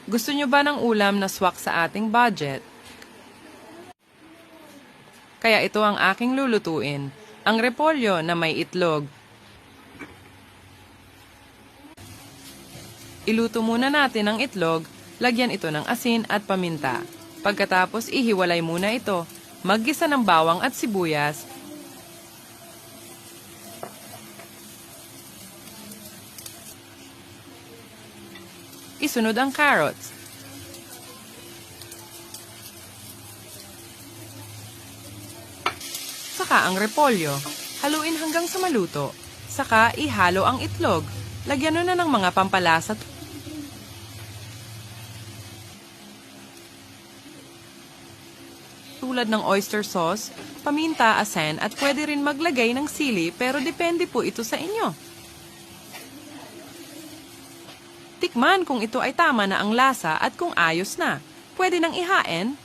Gusto nyo ba ng ulam na swak sa ating budget? Kaya ito ang aking lulutuin, ang repolyo na may itlog. Iluto muna natin ang itlog, lagyan ito ng asin at paminta. Pagkatapos ihiwalay muna ito, maggisa ng bawang at sibuyas. Isunod ang carrots. Saka ang repolyo. Haluin hanggang sa maluto. Saka ihalo ang itlog. Lagyan na ng mga pampalasa tulad ng oyster sauce, paminta, asin at pwede rin maglagay ng sili pero depende po ito sa inyo. Tikman kung ito ay tama na ang lasa at kung ayos na. Pwede nang ihain.